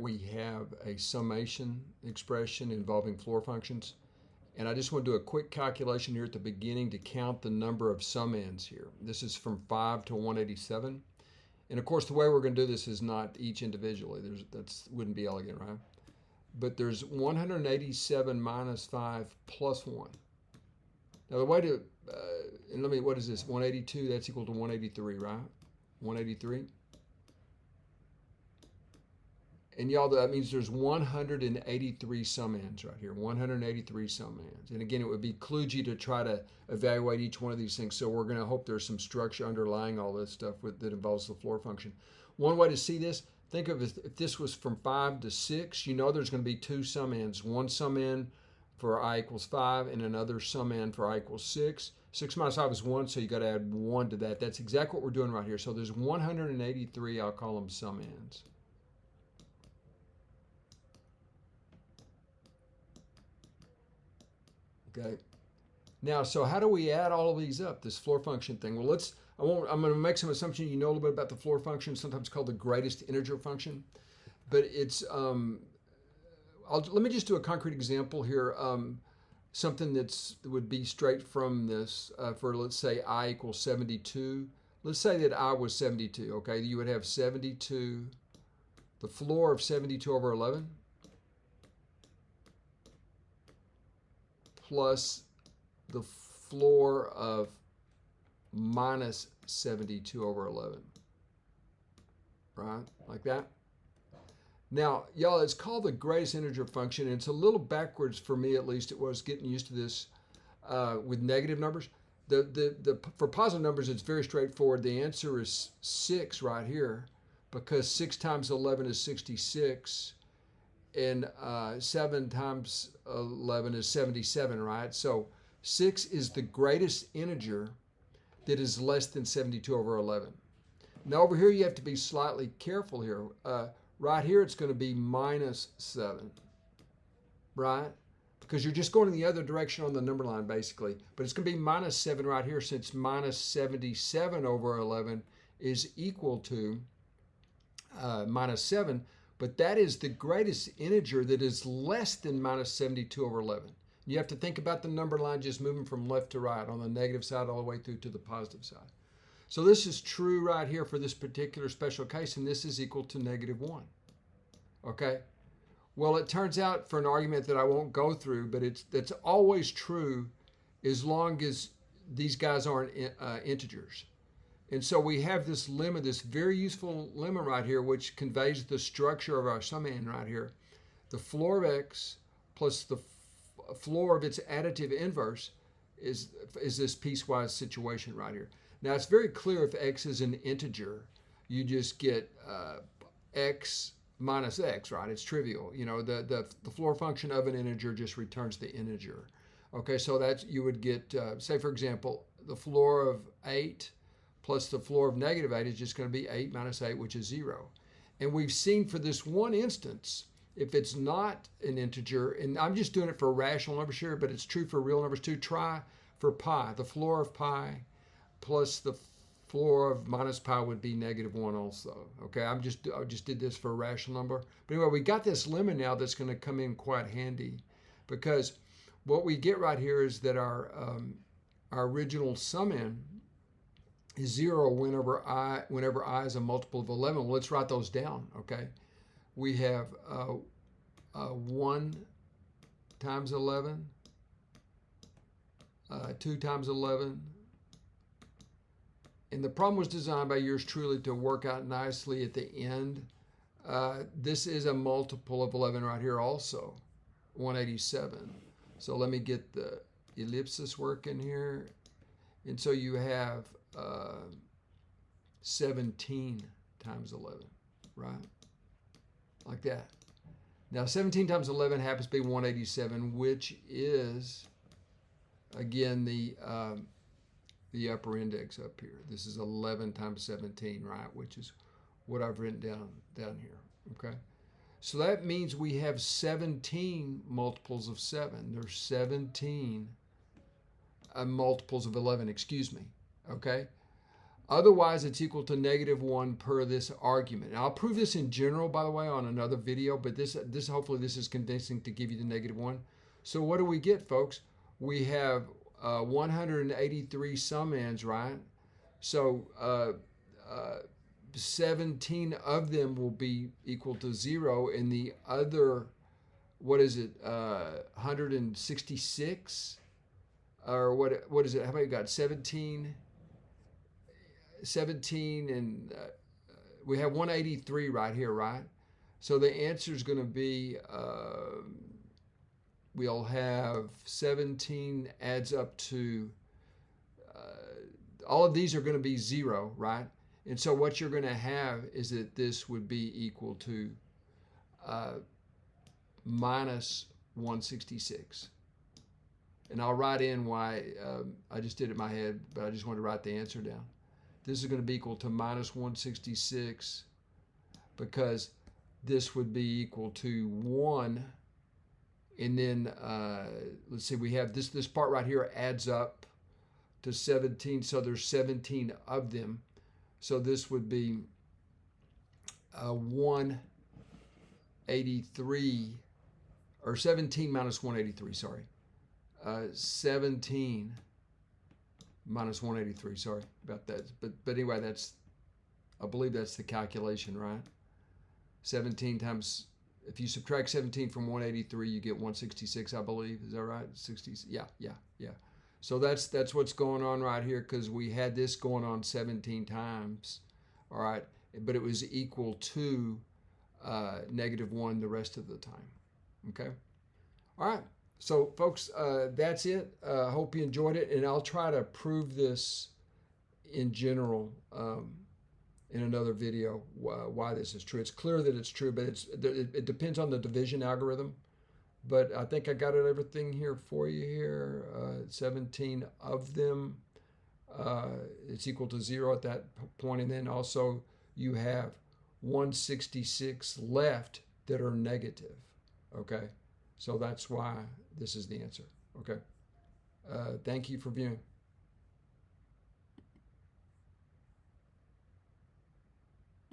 we have a summation expression involving floor functions. And I just want to do a quick calculation here at the beginning to count the number of summands here. This is from 5 to 187. And of course, the way we're going to do this is not each individually. That wouldn't be elegant, right? But there's 187 minus 5 plus 1. Now the way to, what is this? 182, that's equal to 183, right? 183. And y'all, that means there's 183 summands right here, 183 summands. And again, it would be kludgy to try to evaluate each one of these things. So we're going to hope there's some structure underlying all this stuff that involves the floor function. One way to see this, think of it, if this was from 5 to 6, you know there's going to be two summands. One summand for I equals 5 and another summand for I equals 6. 6 minus 5 is 1, so you got to add 1 to that. That's exactly what we're doing right here. So there's 183, I'll call them summands. Okay. Now, so how do we add all of these up, this floor function thing? Well, I'm going to make some assumption you know a little bit about the floor function, sometimes called the greatest integer function. But it's, let me just do a concrete example here. Something that would be straight from this for, let's say, I equals 72. Let's say that I was 72, okay? You would have 72, the floor of 72 over 11, plus the floor of minus 72 over 11, right? Like that. Now, y'all, it's called the greatest integer function, and it's a little backwards for me, at least. It was getting used to this with negative numbers. For positive numbers, it's very straightforward. The answer is 6 right here, because 6 times 11 is 66. And 7 times 11 is 77, right? So 6 is the greatest integer that is less than 72 over 11. Now over here, you have to be slightly careful here. Right here, it's going to be minus 7, right? Because you're just going in the other direction on the number line, basically. But it's going to be minus 7 right here, since minus 77 over 11 is equal to minus 7. But that is the greatest integer that is less than minus 72 over 11. You have to think about the number line just moving from left to right on the negative side all the way through to the positive side. So this is true right here for this particular special case, and this is equal to negative 1. Okay? Well, it turns out for an argument that I won't go through, but that's always true as long as these guys aren't integers. And so we have this lemma, this very useful lemma right here, which conveys the structure of our summand right here. The floor of x plus the floor of its additive inverse is this piecewise situation right here. Now, it's very clear if x is an integer, you just get x minus x, right? It's trivial. You know, the floor function of an integer just returns the integer. Okay, so that's, you would get, say, for example, the floor of 8 plus the floor of negative 8 is just going to be 8 minus 8, which is 0. And we've seen for this one instance, if it's not an integer, and I'm just doing it for rational numbers here, but it's true for real numbers too, try for pi. The floor of pi plus the floor of minus pi would be negative 1 also. Okay, I just did this for a rational number. But anyway, we got this lemma now that's going to come in quite handy, because what we get right here is that our original summand is 0 whenever I is a multiple of 11. Well, let's write those down, okay? We have 1 times 11, 2 times 11. And the problem was designed by yours truly to work out nicely at the end. This is a multiple of 11 right here also, 187. So let me get the ellipsis working here. And so you have 17 times 11, right? Like that. Now 17 times 11 happens to be 187, which is, again, the upper index up here. This is 11 times 17, right? Which is what I've written down here, okay? So that means we have 17 multiples of 7. There's 17 multiples of 11, excuse me, okay? Otherwise, it's equal to -1 per this argument. And I'll prove this in general, by the way, on another video, but this hopefully this is convincing to give you the -1. So what do we get, folks? We have 183 summands, right? So 17 of them will be equal to 0, and the other, what is it, 166? Or what is it? How many you got? 17, and we have 183 right here, right? So the answer is going to be, we'll have 17 adds up to, all of these are going to be 0, right? And so what you're going to have is that this would be equal to minus 166. And I'll write in why I just did it in my head, but I just wanted to write the answer down. This is going to be equal to minus 166 because this would be equal to 1. And then, let's see, we have this part right here adds up to 17. So there's 17 of them. So this would be 183, or 17 minus 183, sorry. 17 minus 183, sorry about that. But anyway, I believe that's the calculation, right? 17 times, if you subtract 17 from 183, you get 166, I believe. Is that right? 60, yeah. So that's what's going on right here, because we had this going on 17 times, all right? But it was equal to -1 the rest of the time, okay? All right, so folks, that's it. Hope you enjoyed it, and I'll try to prove this in general in another video, why this is true. It's clear that it's true, but it depends on the division algorithm. But I think I got everything here for you here. 17 of them, it's equal to 0 at that point. And then also you have 166 left that are negative, okay? So that's why this is the answer, okay? Thank you for viewing.